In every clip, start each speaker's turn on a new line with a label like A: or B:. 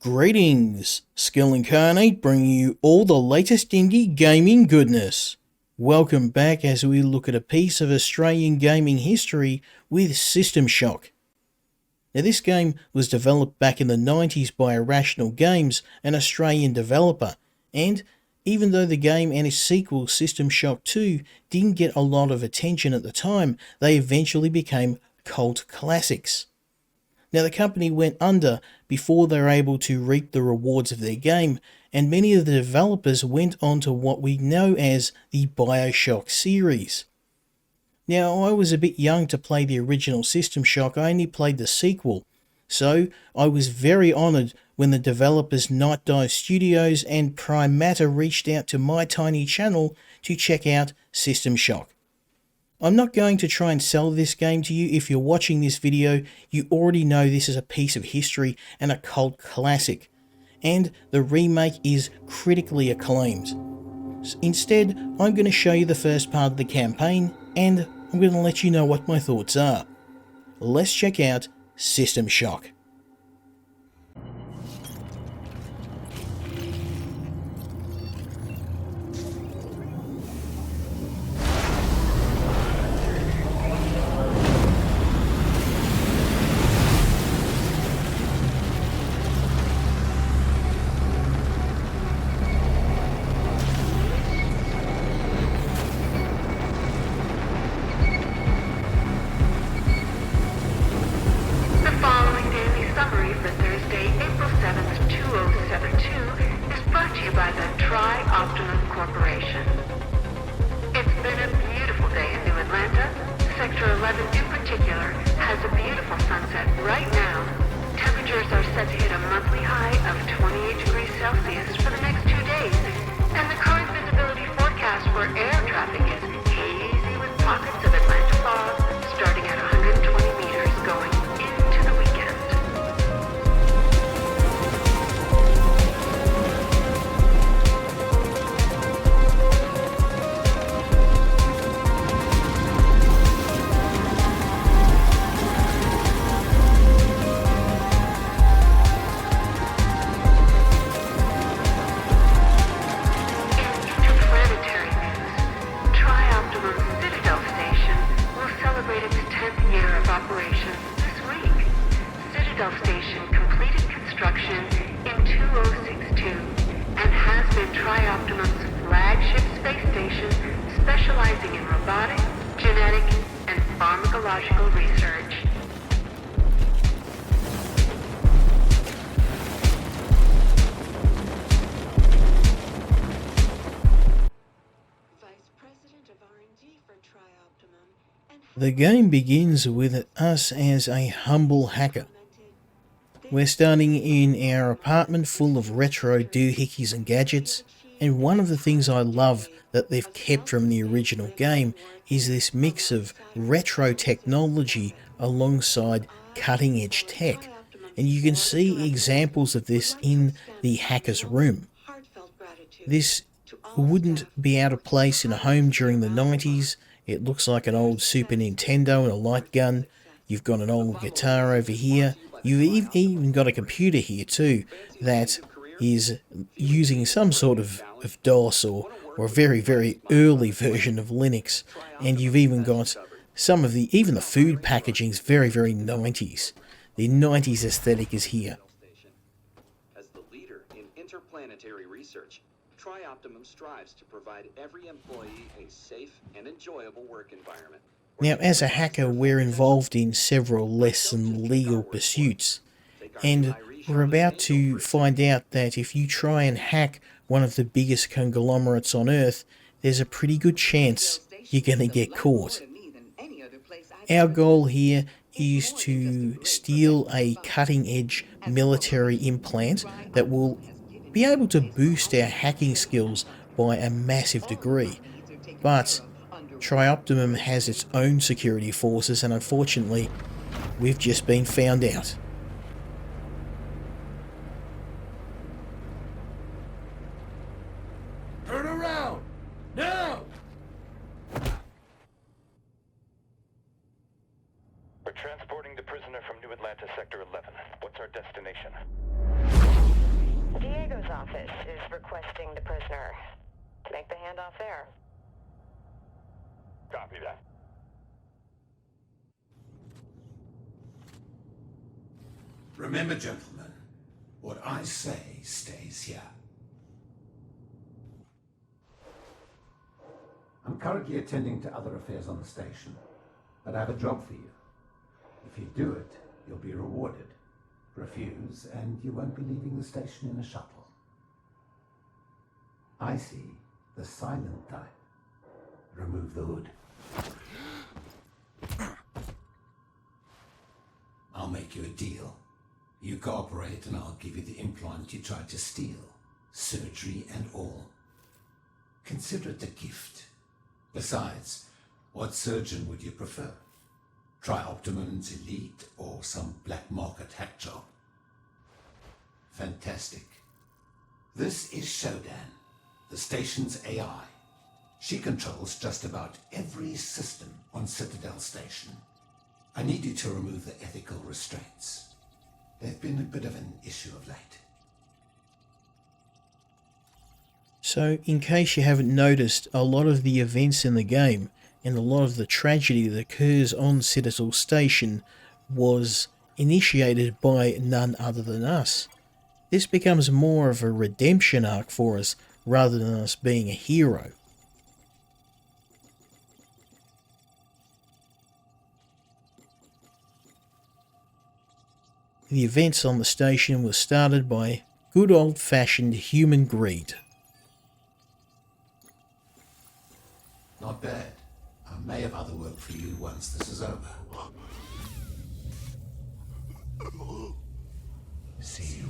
A: Greetings, Skill Incarnate bringing you all the latest indie gaming goodness. Welcome back as we look at a piece of Australian gaming history with System Shock. Now this game was developed back in the 90s by Irrational Games, an Australian developer, and even though the game and its sequel System Shock 2 didn't get a lot of attention at the time, they eventually became cult classics. Now the company went under before they were able to reap the rewards of their game, and many of the developers went on to what we know as the BioShock series. Now I was a bit young to play the original System Shock, I only played the sequel, so I was very honoured when the developers Night Dive Studios and Prime Matter reached out to my tiny channel to check out System Shock. I'm not going to try and sell this game to you. If you're watching this video, you already know this is a piece of history and a cult classic, and the remake is critically acclaimed. Instead, I'm going to show you the first part of the campaign, and I'm going to let you know what my thoughts are. Let's check out System Shock.
B: Tri-Optimum Corporation. It's been a beautiful day in New Atlanta. Sector 11 in particular has a beautiful sunset right now. Temperatures are set to hit a monthly high of 28 degrees Celsius for the next 2 days, and the current visibility forecast for air traffic is hazy with pockets of Atlanta fog starting at 120 meters going into the weekend. Operations this week. Citadel Station completed construction in 2062 and has been Tri-Optimum's flagship space station specializing in robotic, genetic, and pharmacological research. Vice President of R&D for Tri-Optimum.
A: The game begins with us as a humble hacker. We're starting in our apartment full of retro doohickeys and gadgets, and one of the things I love that they've kept from the original game is this mix of retro technology alongside cutting edge tech, and you can see examples of this in the hacker's room. This wouldn't be out of place in a home during the 90s. It looks like an old Super Nintendo and a light gun. You've got an old guitar over here. You've even got a computer here too that is using some sort of DOS or a very, very early version of Linux. And you've even got some of even the food packaging is very, very 90s. The 90s aesthetic is here.
C: As the leader in interplanetary research, Tri-Optimum strives to provide every employee a safe and enjoyable work environment.
A: Now, as a hacker, we're involved in several less than legal pursuits, and we're about to find out that if you try and hack one of the biggest conglomerates on Earth, there's a pretty good chance you're going to get caught. Our goal here is to steal a cutting-edge military implant that will be able to boost our hacking skills by a massive degree. But Tri-Optimum has its own security forces, and unfortunately, we've just been found out.
D: Turn around! Now!
E: We're transporting the prisoner from New Atlanta Sector 11. What's our destination? Diego's office is requesting the prisoner. Make the handoff there.
F: Copy that.
G: Remember, gentlemen, what I say stays here. I'm currently attending to other affairs on the station, but I have a job for you. If you do it, you'll be rewarded. Refuse, and you won't be leaving the station in a shuttle. I see the silent type. Remove the hood. I'll make you a deal. You cooperate and I'll give you the implant you tried to steal. Surgery and all. Consider it a gift. Besides, what surgeon would you prefer? Tri-Optimum's elite or some black market hack job? Fantastic. This is Shodan, the station's AI. She controls just about every system on Citadel Station. I need you to remove the ethical restraints. They've been a bit of an issue of late.
A: So, in case you haven't noticed, a lot of the events in the game and a lot of the tragedy that occurs on Cidatel Station was initiated by none other than us. This becomes more of a redemption arc for us rather than us being a hero. The events on the station were started by good old-fashioned human greed.
G: Not bad. I may have other work for you once this is over. See you.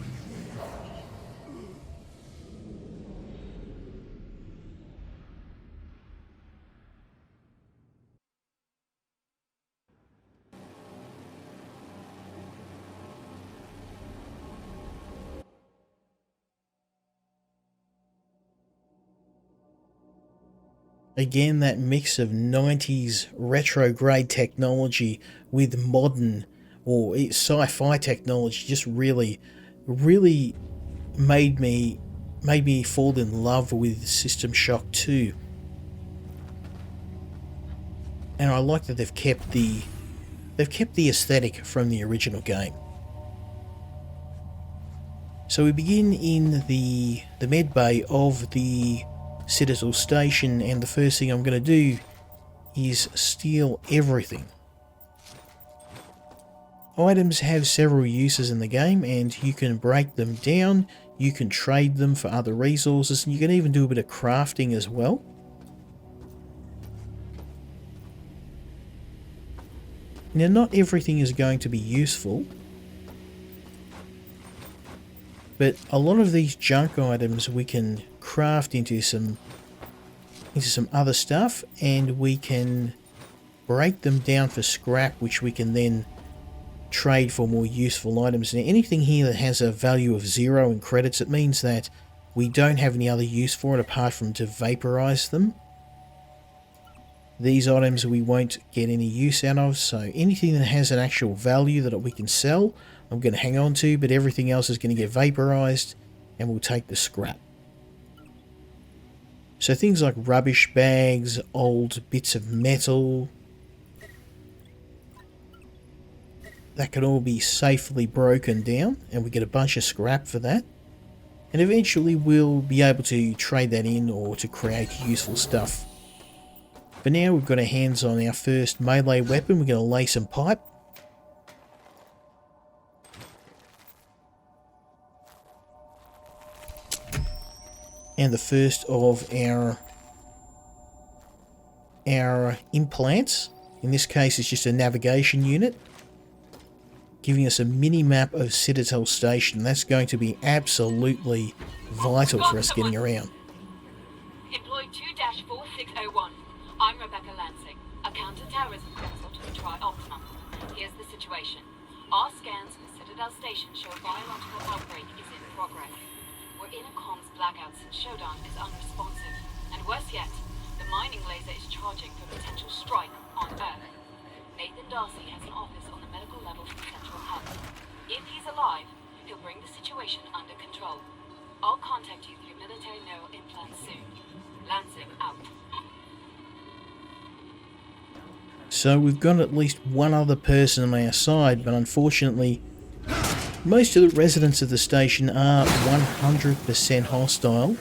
A: Again, that mix of 90s retrograde technology with modern or sci-fi technology just really made me fall in love with System Shock 2. And I like that they've kept the aesthetic from the original game. So we begin in the med bay of the Citadel Station, and the first thing I'm going to do is steal everything. Items have several uses in the game, and you can break them down, you can trade them for other resources, and you can even do a bit of crafting as well. Now, not everything is going to be useful, but a lot of these junk items we can craft into some other stuff, and we can break them down for scrap, which we can then trade for more useful items. Now, anything here that has a value of 0 in credits, it means that we don't have any other use for it apart from to vaporize them. These items we won't get any use out of, so anything that has an actual value that we can sell, I'm going to hang on to, but everything else is going to get vaporized, and we'll take the scrap. So things like rubbish bags, old bits of metal, that can all be safely broken down, and we get a bunch of scrap for that. And eventually we'll be able to trade that in or to create useful stuff. For now, we've got our hands on our first melee weapon. We're going to lay some pipe. And the first of our implants. In this case, it's just a navigation unit, giving us a mini-map of Cidatel Station. That's going to be absolutely vital for us getting around.
H: Employee 2-4601. I'm Rebecca Lansing, a counter-terrorism consultant at Tri-Optimum. Here's the situation. Our scans for Citadel Station show a biological outbreak is in progress. We're in a comms blackout since Shodan is unresponsive. And worse yet, the mining laser is charging for potential strike on Earth. Nathan Darcy has an office on the medical level from Central Hub. If he's alive, he'll bring the situation under control. I'll contact you through military neural implants soon. Lansing out.
A: So we've got at least one other person on our side, but unfortunately most of the residents of the station are 100% hostile.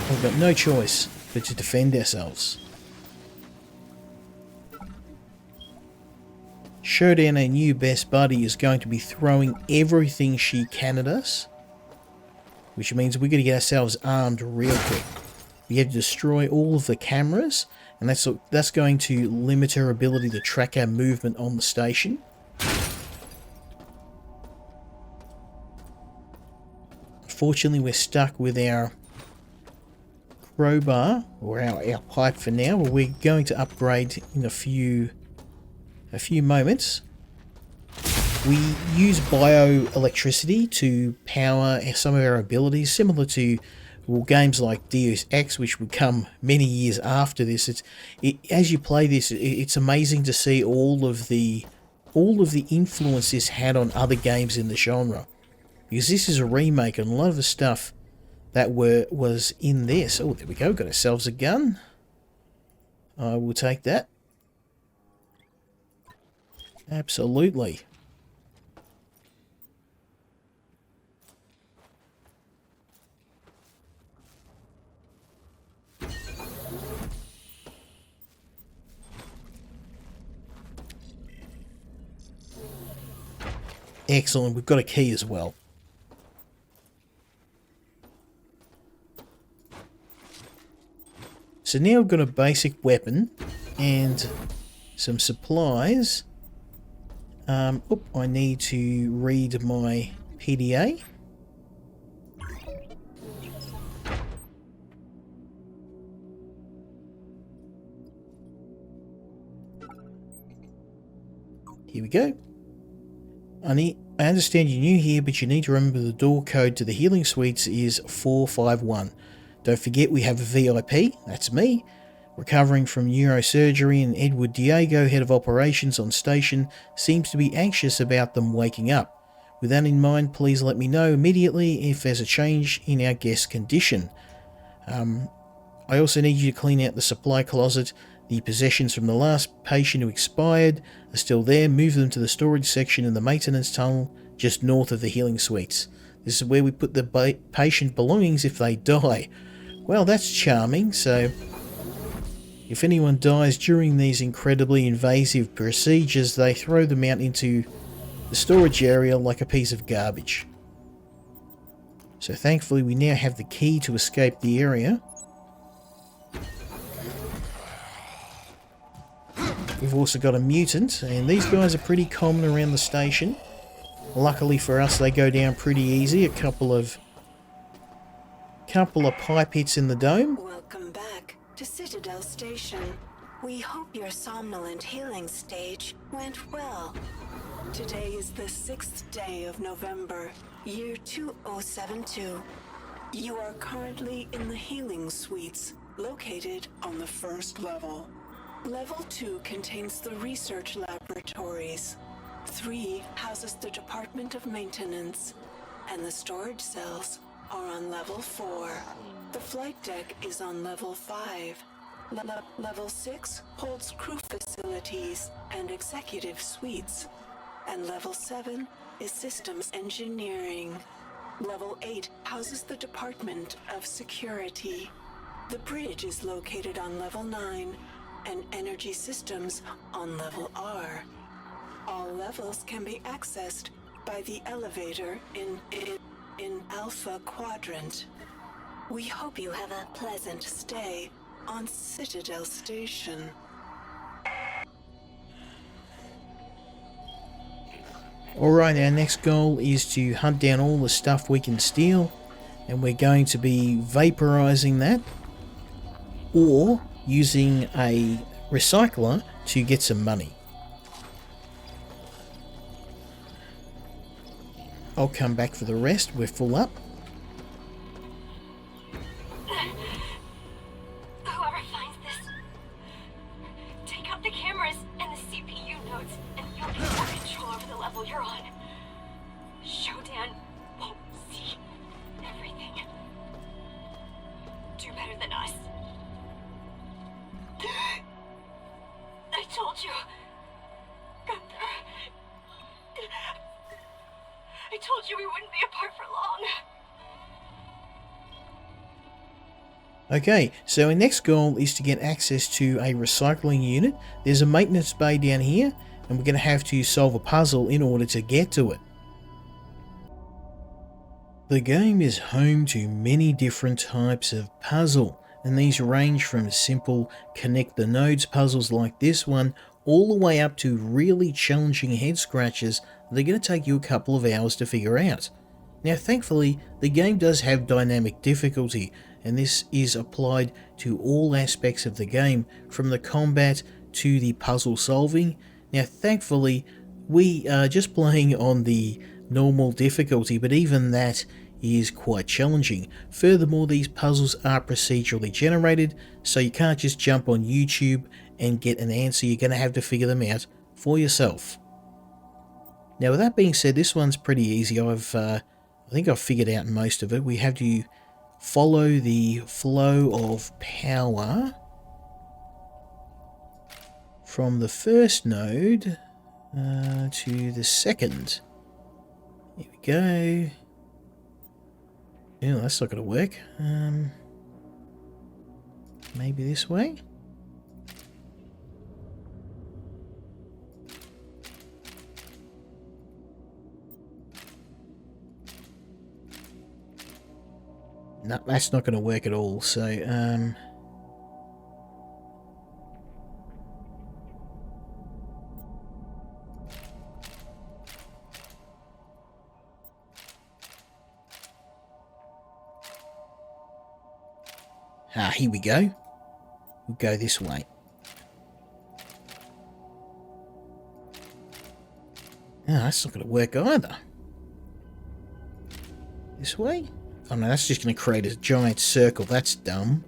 A: We've got no choice but to defend ourselves. Shodan, our new best buddy, is going to be throwing everything she can at us, which means we're going to get ourselves armed real quick. We have to destroy all of the cameras, and that's going to limit her ability to track our movement on the station. Unfortunately, we're stuck with our crowbar, or our pipe for now, but we're going to upgrade in a few moments. We use bioelectricity to power some of our abilities, similar to games like Deus Ex, which would come many years after this. As you play this, it's amazing to see all of the influence this had on other games in the genre, because this is a remake, and a lot of the stuff that was in this. Oh, there we go. Got ourselves a gun. I will take that. Absolutely. Excellent. We've got a key as well. So now we've got a basic weapon and some supplies. I need to read my PDA. Here we go. I understand you're new here, but you need to remember the door code to the healing suites is 451. Don't forget we have a VIP, that's me, recovering from neurosurgery, and Edward Diego, head of operations on station, seems to be anxious about them waking up. With that in mind, please let me know immediately if there's a change in our guest condition. I also need you to clean out the supply closet. The possessions from the last patient who expired are still there. Move them to the storage section in the maintenance tunnel just north of the healing suites. This is where we put the patient belongings if they die. Well, that's charming. So if anyone dies during these incredibly invasive procedures, they throw them out into the storage area like a piece of garbage. So thankfully we now have the key to escape the area. We've also got a mutant, and these guys are pretty common around the station. Luckily for us, they go down pretty easy. A couple of pipe hits in the dome.
F: Welcome back to Citadel Station. We hope your somnolent healing stage went well. Today is the 6th day of November, year 2072. You are currently in the healing suites, located on the first level. Level 2 contains the research laboratories. 3 houses the Department of Maintenance, and the storage cells are on level 4. The flight deck is on level 5. Level 6 holds crew facilities and executive suites, and level 7 is systems engineering. Level 8 houses the Department of Security. The bridge is located on level 9, and energy systems on level R. All levels can be accessed by the elevator in Alpha Quadrant. We hope you have a pleasant stay on Citadel Station.
A: Alright, our next goal is to hunt down all the stuff we can steal, and we're going to be vaporizing that, or using a recycler to get some money. I'll come back for the rest. We're full up.
H: Whoever finds this, take out the cameras and the CPU nodes, and you'll be more control over the level you're on. Shodan do better than us. I told you, Gunther. I told you we wouldn't be apart for long.
A: Okay, so our next goal is to get access to a recycling unit. There's a maintenance bay down here, and we're going to have to solve a puzzle in order to get to it. The game is home to many different types of puzzle, and these range from simple connect the nodes puzzles like this one, all the way up to really challenging head scratches that are going to take you a couple of hours to figure out. Now thankfully, the game does have dynamic difficulty, and this is applied to all aspects of the game, from the combat to the puzzle solving. Now thankfully, we are just playing on the normal difficulty, but even that is quite challenging. Furthermore, these puzzles are procedurally generated, so you can't just jump on YouTube and get an answer. You're going to have to figure them out for yourself. Now with that being said, this one's pretty easy. I think I've figured out most of it. We have to follow the flow of power from the first node to the second. Here we go. Yeah, that's not going to work. Maybe this way? No, that's not going to work at all, so, here we go. We'll go this way. Oh, that's not going to work either. This way? Oh no, that's just going to create a giant circle. That's dumb.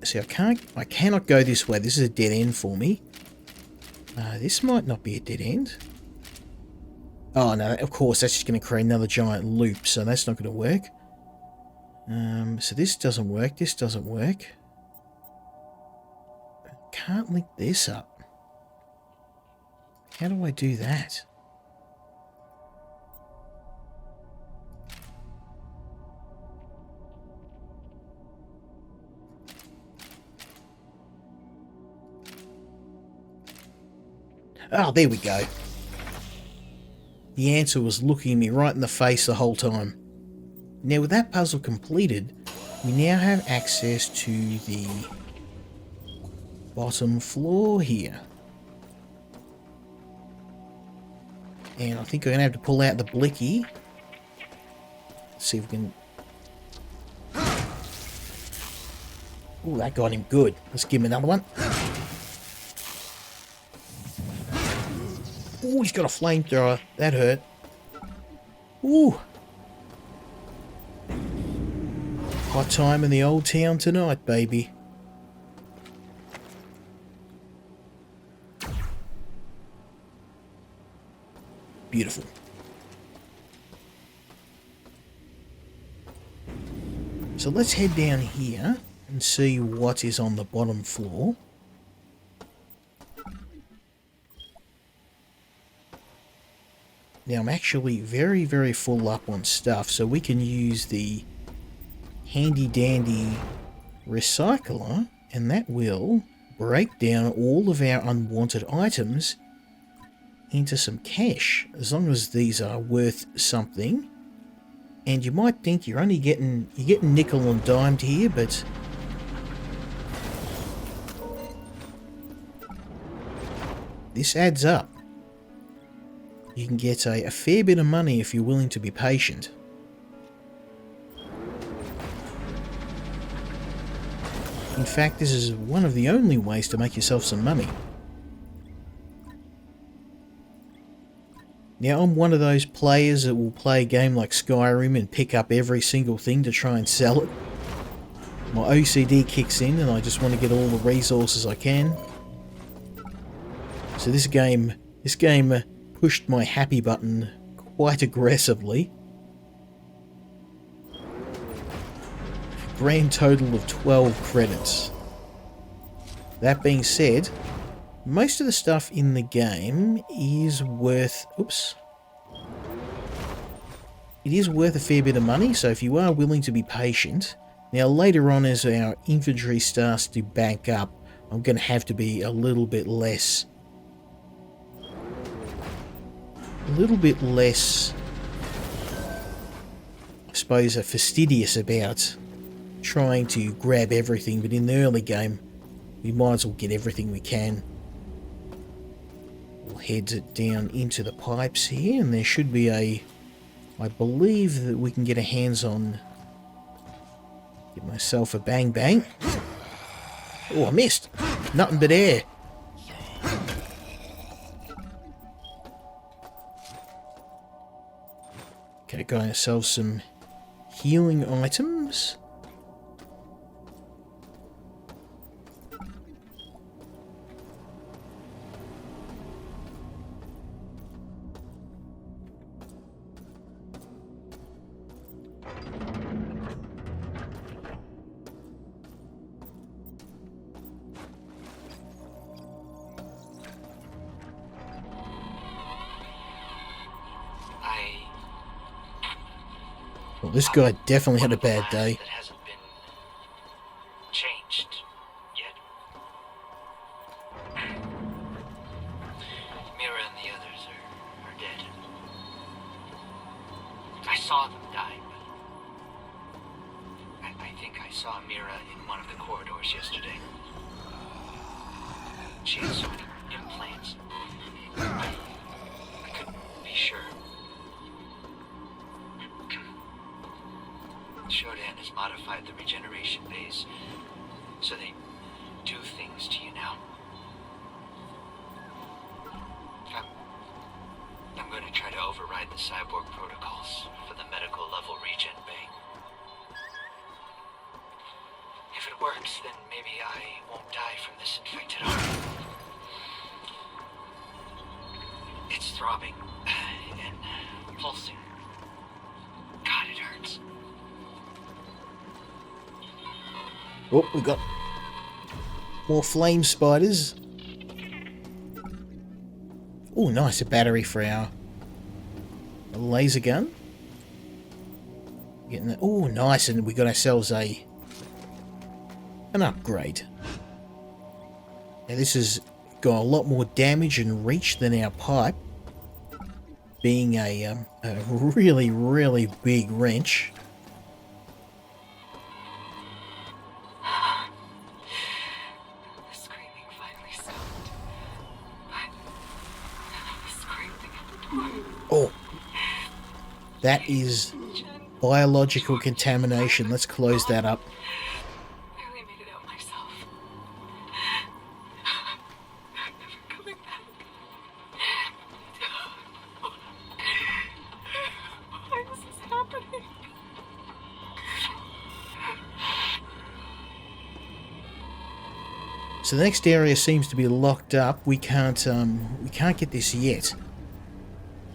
A: See, I cannot go this way. This is a dead end for me. This might not be a dead end. Oh no, of course, that's just going to create another giant loop, so that's not going to work. So this doesn't work. This doesn't work. Can't link this up. How do I do that? Oh, there we go. The answer was looking me right in the face the whole time. Now with that puzzle completed, we now have access to the bottom floor here. And I think we're going to have to pull out the blicky. Let's see if we can... Ooh, that got him good. Let's give him another one. Ooh, he's got a flamethrower. That hurt. Ooh. Hot time in the old town tonight, baby. Beautiful. So let's head down here and see what is on the bottom floor. Now I'm actually very, very full up on stuff, so we can use the handy dandy recycler, and that will break down all of our unwanted items into some cash, as long as these are worth something. And you might think you're getting nickel and dimed here, but this adds up. You can get a fair bit of money if you're willing to be patient. In fact, this is one of the only ways to make yourself some money. Now, I'm one of those players that will play a game like Skyrim and pick up every single thing to try and sell it. My OCD kicks in and I just want to get all the resources I can. So this game pushed my happy button quite aggressively. grand total of 12 credits. That being said, most of the stuff in the game is worth... Oops. It is worth a fair bit of money, so if you are willing to be patient... Now later on, as our inventory starts to bank up, I'm going to have to be a little bit less... I suppose, fastidious about trying to grab everything, but in the early game, we might as well get everything we can. We'll head down into the pipes here, and there should be a... I believe that we can get our hands on... Give myself a bang bang. Oh, I missed. Nothing but air. Okay, got ourselves some healing items. Well, this guy definitely had a bad day.
I: That hasn't been changed yet. Mira and the others are dead. I saw them die, but I think I saw Mira in one of the corridors yesterday. She had so many implants. I couldn't be sure. Shodan has modified the regeneration base, so they do things to you now. I'm going to try to override the cyborg protocols for the medical level regen bay. If it works, then maybe I won't die from this infected arm. It's throbbing and pulsing. God, it hurts.
A: Oh, we got more flame spiders. Oh, nice, a battery for our laser gun. Getting that. Oh, nice, and we got ourselves an upgrade. Now this has got a lot more damage and reach than our pipe, being a really, really big wrench. Oh, that is biological contamination. Let's close that up.
H: Barely made it out myself. Never coming back. Why is this happening?
A: So the next area seems to be locked up. We can't get this yet.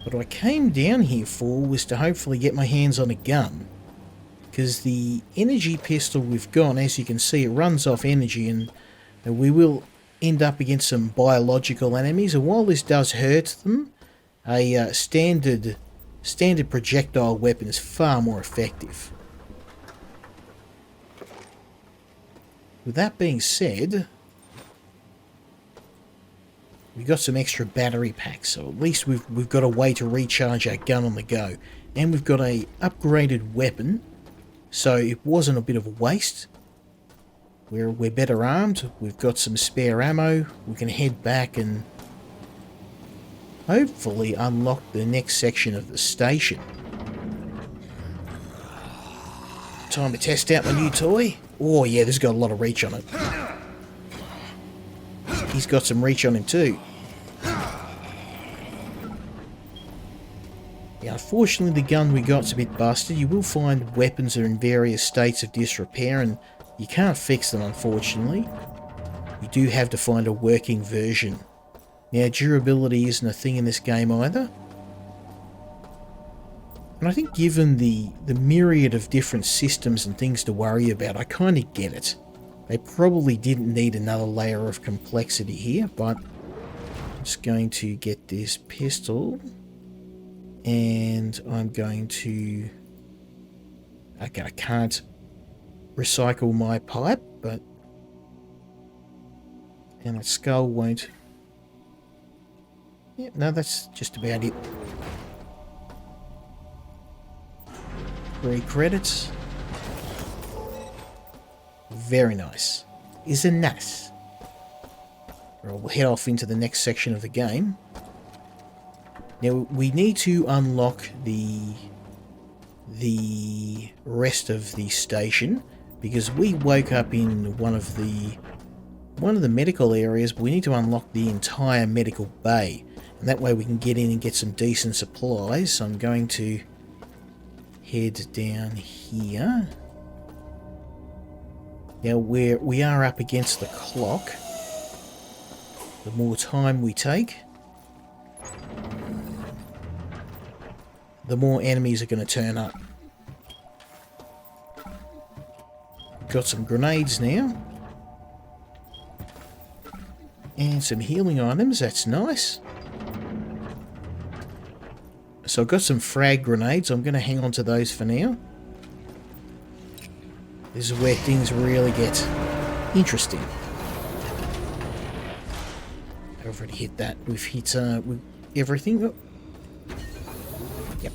A: What I came down here for was to hopefully get my hands on a gun. Because the energy pistol we've got, as you can see, it runs off energy, and we will end up against some biological enemies. And while this does hurt them, a standard projectile weapon is far more effective. With that being said, we got some extra battery packs, so at least we've got a way to recharge our gun on the go. And we've got a upgraded weapon, so it wasn't a bit of a waste. We're better armed, we've got some spare ammo, we can head back and hopefully unlock the next section of the station. Time to test out my new toy. Oh yeah, this has got a lot of reach on it. He's got some reach on him too. Yeah, unfortunately the gun we got's a bit busted. You will find weapons are in various states of disrepair and you can't fix them, unfortunately. You do have to find a working version. Now, durability isn't a thing in this game either. And I think given the myriad of different systems and things to worry about, I kind of get it. They probably didn't need another layer of complexity here, but I'm just going to get this pistol. And I'm going to... Okay, I can't recycle my pipe, but... And that skull won't... Yeah, no, that's just about it. 3 credits. Very nice. Isn't nice? We'll head off into the next section of the game. Now, we need to unlock the rest of the station, because we woke up in one of the medical areas, but we need to unlock the entire medical bay. And that way we can get in and get some decent supplies. So I'm going to head down here. Now we are up against the clock. The more time we take, the more enemies are going to turn up. Got some grenades now. And some healing items, that's nice. So I've got some frag grenades, I'm going to hang on to those for now. This is where things really get interesting. I've already hit that. We've hit with everything. Oh. Yep.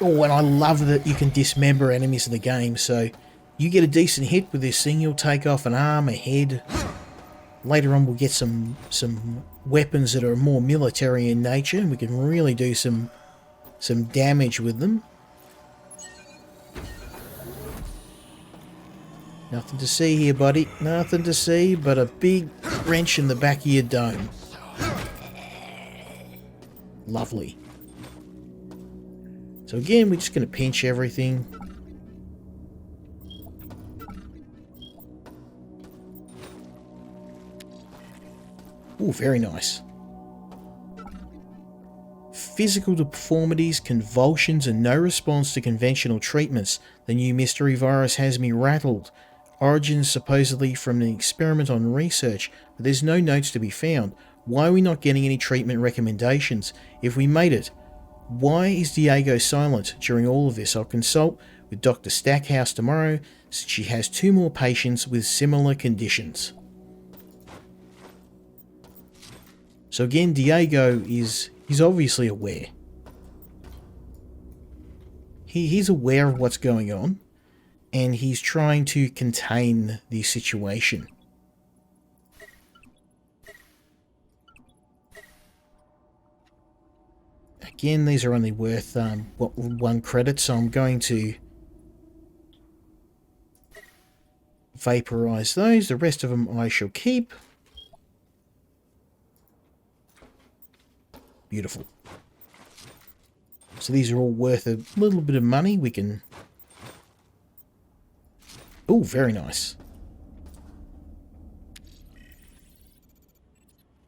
A: Oh, and I love that you can dismember enemies in the game, so you get a decent hit with this thing, you'll take off an arm, a head. Later on we'll get some weapons that are more military in nature, and we can really do some damage with them. Nothing to see here, buddy. Nothing to see but a big wrench in the back of your dome. Lovely. So again, we're just going to pinch everything. Ooh, very nice. Physical deformities, convulsions, and no response to conventional treatments. The new mystery virus has me rattled. Origins supposedly from an experiment on research, but there's no notes to be found. Why are we not getting any treatment recommendations? If we made it, why is Diego silent during all of this? I'll consult with Dr. Stackhouse tomorrow, since she has 2 more patients with similar conditions. So again, Diego he's obviously aware. He's aware of what's going on, and he's trying to contain the situation. Again, these are only worth 1 credit, so I'm going to vaporize those. The rest of them I shall keep. Beautiful. So these are all worth a little bit of money. We can... Oh, very nice.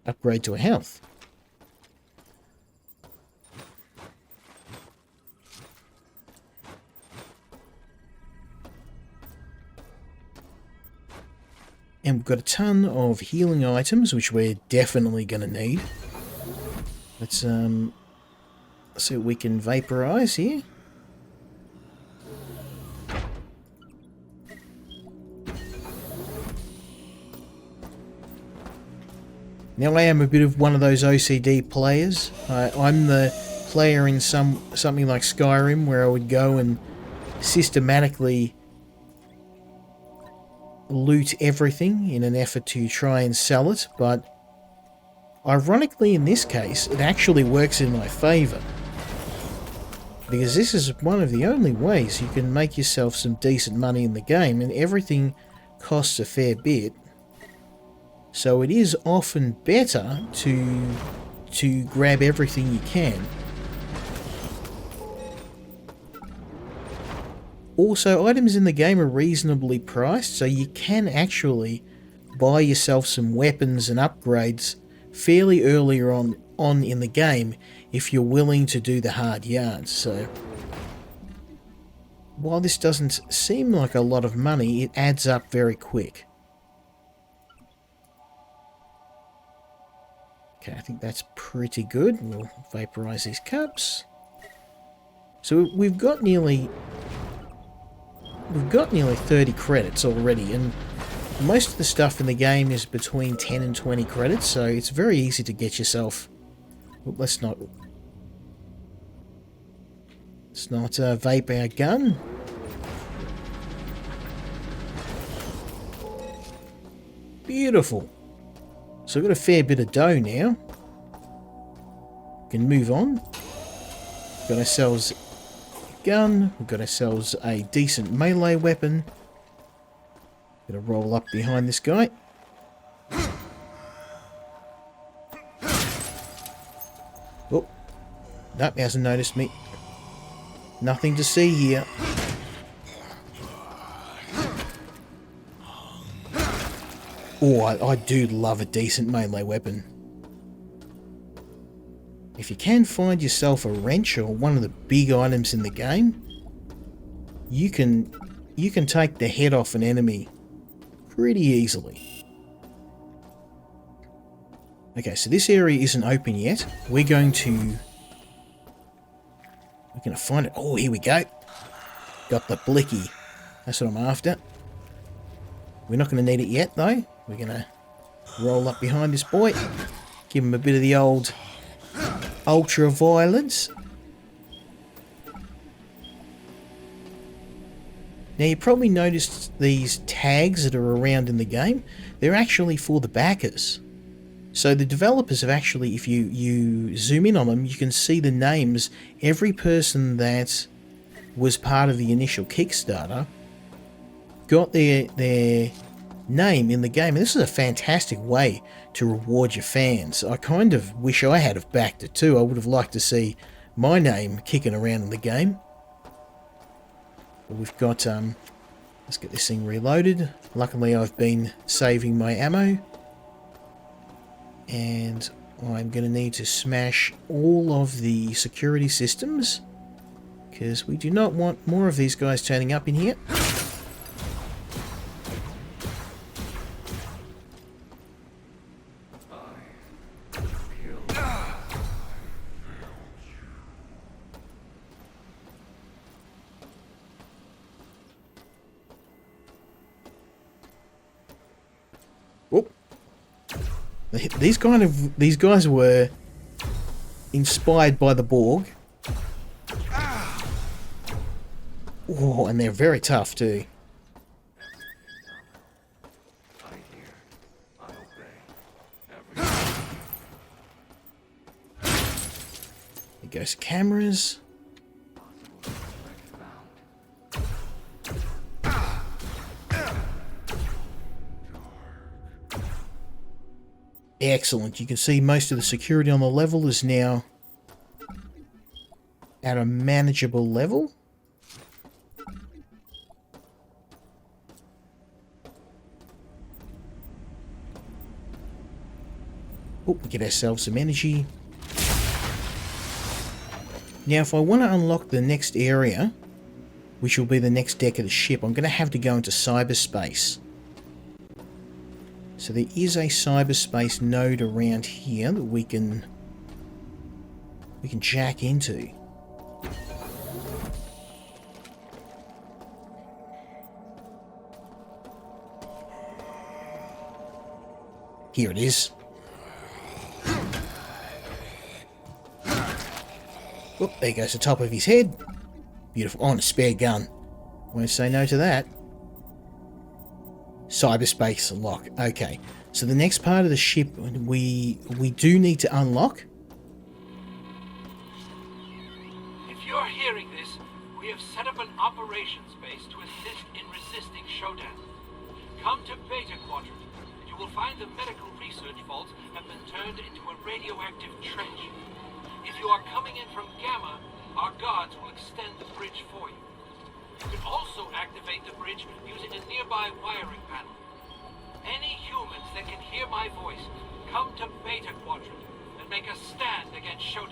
A: Upgrade to a health. And we've got a ton of healing items, which we're definitely going to need. Let's see what we can vaporize here. Now I am a bit of one of those OCD players. I'm the player in something like Skyrim, where I would go and systematically loot everything in an effort to try and sell it, but ironically, in this case, it actually works in my favour. Because this is one of the only ways you can make yourself some decent money in the game, and everything costs a fair bit. So it is often better to grab everything you can. Also, items in the game are reasonably priced, so you can actually buy yourself some weapons and upgrades fairly early on on in the game if you're willing to do the hard yards. So while this doesn't seem like a lot of money, it adds up very quick. Okay, I think that's pretty good. We'll vaporize these cups. So we've got nearly 30 credits already, and most of the stuff in the game is between 10 and 20 credits, so it's very easy to get yourself... Well, let's not vape our gun. Beautiful. So we've got a fair bit of dough now. We can move on. We've got ourselves a gun. We've got ourselves a decent melee weapon. Gonna roll up behind this guy. Oh. Nope, he hasn't noticed me. Nothing to see here. Oh, I do love a decent melee weapon. If you can find yourself a wrench or one of the big items in the game, you can take the head off an enemy pretty easily. Okay, so this area isn't open yet. We're going to find it. Oh, here we go. Got the blicky. That's what I'm after. We're not going to need it yet, though. We're going to roll up behind this boy. Give him a bit of the old ultra-violence. Now, you probably noticed these tags that are around in the game. They're actually for the backers. So the developers have actually, if you zoom in on them, you can see the names. Every person that was part of the initial Kickstarter got their name in the game. And this is a fantastic way to reward your fans. I kind of wish I had have backed it too. I would have liked to see my name kicking around in the game. But we've got, let's get this thing reloaded. Luckily I've been saving my ammo. And I'm going to need to smash all of the security systems, because we do not want more of these guys turning up in here. These guys were inspired by the Borg. Oh, and they're very tough too. There goes cameras. Excellent. You can see most of the security on the level is now at a manageable level. Oh, we get ourselves some energy. Now, if I want to unlock the next area, which will be the next deck of the ship, I'm going to have to go into cyberspace. So there is a cyberspace node around here that we can jack into. Here it is. Oh, there goes the top of his head. Beautiful. Oh, and a spare gun. Won't say no to that. Cyberspace lock. Okay, so the next part of the ship we do need to unlock.
J: If you're hearing this, we have set up an operations base to assist in resisting Shodan. Come to Beta Quadrant, and you will find the medical research vaults have been turned into a radioactive trench. If you are coming in from Gamma, our guards will extend the bridge for you. You can also activate the bridge using a nearby wiring panel. Any humans that can hear my voice, come to Beta Quadrant, and and make a stand against Shodan.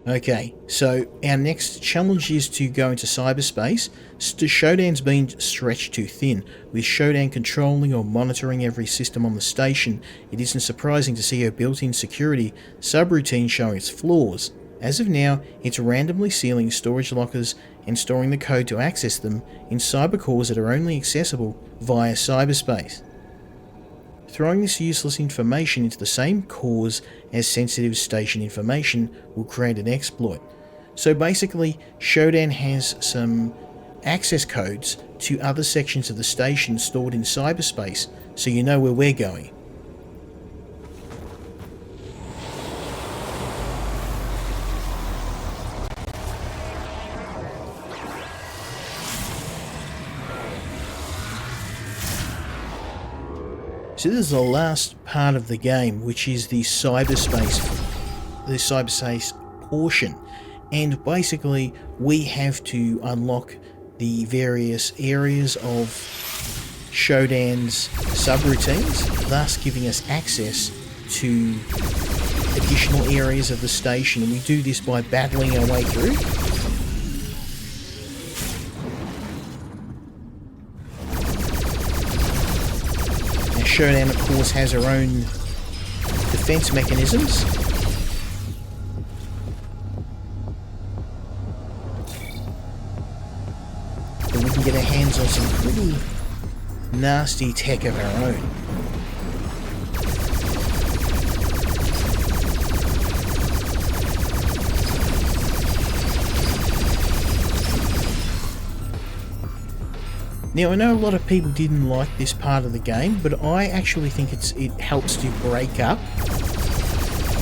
A: Okay, so our next challenge is to go into cyberspace. Shodan's been stretched too thin. With Shodan controlling or monitoring every system on the station, it isn't surprising to see her built-in security subroutine showing its flaws. As of now, it's randomly sealing storage lockers and storing the code to access them in cybercores that are only accessible via cyberspace. Throwing this useless information into the same cores as sensitive station information will create an exploit. So basically, Shodan has some access codes to other sections of the station stored in cyberspace, so you know where we're going. So this is the last part of the game, which is the cyberspace portion, and basically we have to unlock the various areas of Shodan's subroutines, thus giving us access to additional areas of the station, and we do this by battling our way through. Shodan, of course, has her own defense mechanisms. But we can get our hands on some pretty nasty tech of our own. Now, I know a lot of people didn't like this part of the game, but I actually think it helps to break up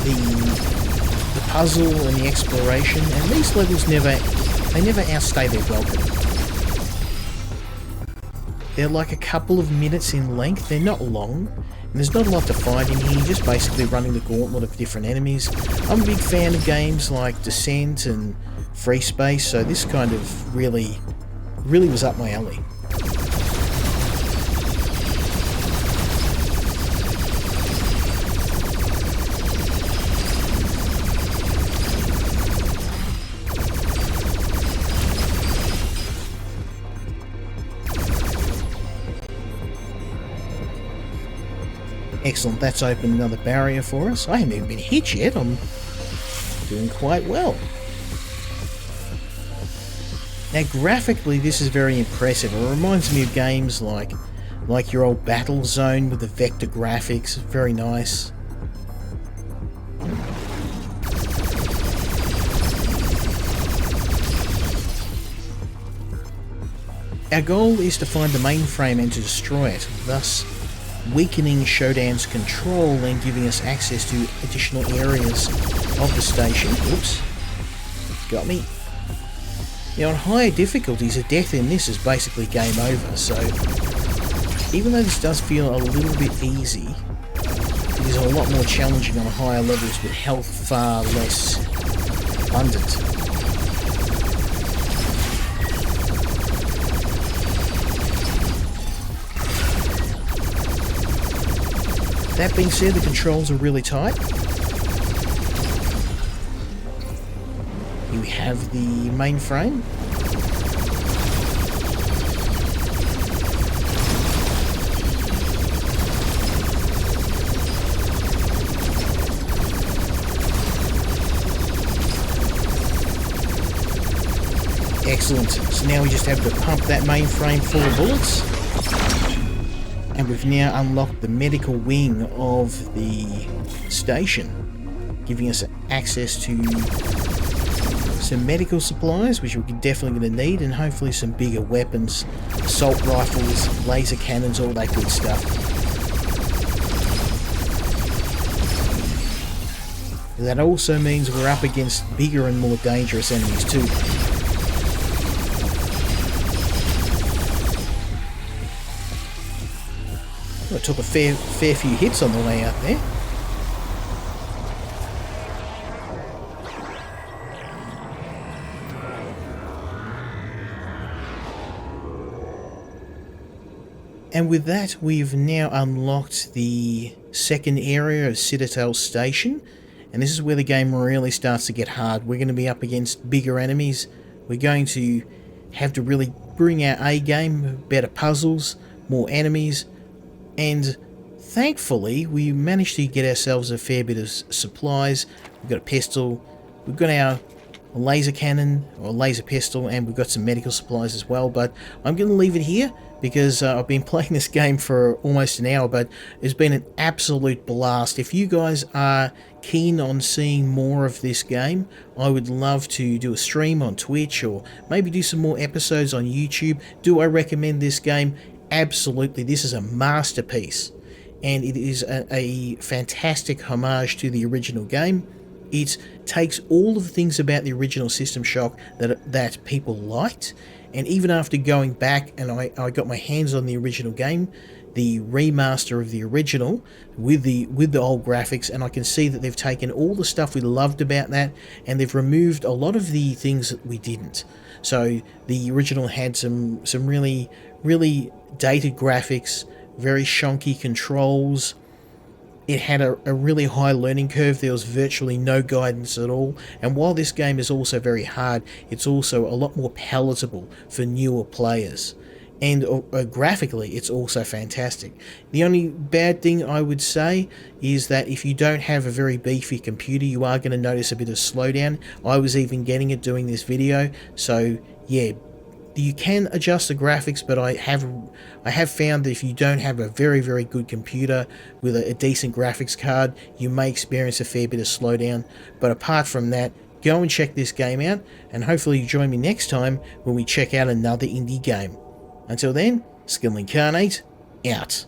A: the puzzle and the exploration, and these levels never outstay their welcome. They're like a couple of minutes in length, they're not long, and there's not a lot to find in here, just basically running the gauntlet of different enemies. I'm a big fan of games like Descent and Free Space, so this kind of really was up my alley. Excellent, that's opened another barrier for us. I haven't even been hit yet, I'm doing quite well. Now graphically this is very impressive. It reminds me of games like your old Battlezone with the vector graphics, very nice. Our goal is to find the mainframe and to destroy it, thus weakening Shodan's control and giving us access to additional areas of the station. Oops, got me. Now on higher difficulties, a death in this is basically game over, so even though this does feel a little bit easy, it is a lot more challenging on higher levels with health far less abundant. That being said, the controls are really tight. Here we have the mainframe. Excellent. So now we just have to pump that mainframe full of bullets. And we've now unlocked the medical wing of the station, giving us access to some medical supplies, which we're definitely going to need, and hopefully some bigger weapons, assault rifles, laser cannons, all that good stuff. That also means we're up against bigger and more dangerous enemies too. I took a fair few hits on the way out there. And with that, we've now unlocked the second area of Cidatel Station, and this is where the game really starts to get hard. We're going to be up against bigger enemies. We're going to have to really bring our A game, better puzzles, more enemies, and thankfully we managed to get ourselves a fair bit of supplies. We've got a pistol, we've got our laser cannon or laser pistol, and we've got some medical supplies as well. But I'm going to leave it here because I've been playing this game for almost an hour, but it's been an absolute blast. If you guys are keen on seeing more of this game, I would love to do a stream on Twitch or maybe do some more episodes on YouTube. Do I recommend this game? Absolutely. This is a masterpiece, and it is a fantastic homage to the original game. It takes all of the things about the original System Shock that people liked, and even after going back and I got my hands on the original game, the remaster of the original with the old graphics, and I can see that they've taken all the stuff we loved about that and they've removed a lot of the things that we didn't. So the original had some really dated graphics, very shonky controls. It had a really high learning curve. There was virtually no guidance at all. And while this game is also very hard, it's also a lot more palatable for newer players. And graphically, it's also fantastic. The only bad thing I would say is that if you don't have a very beefy computer, you are going to notice a bit of slowdown. I was even getting it doing this video. So yeah, you can adjust the graphics, but I have found that if you don't have a very good computer with a decent graphics card, you may experience a fair bit of slowdown. But apart from that, go and check this game out, and hopefully you join me next time when we check out another indie game. Until then, Skill Incarnate, out.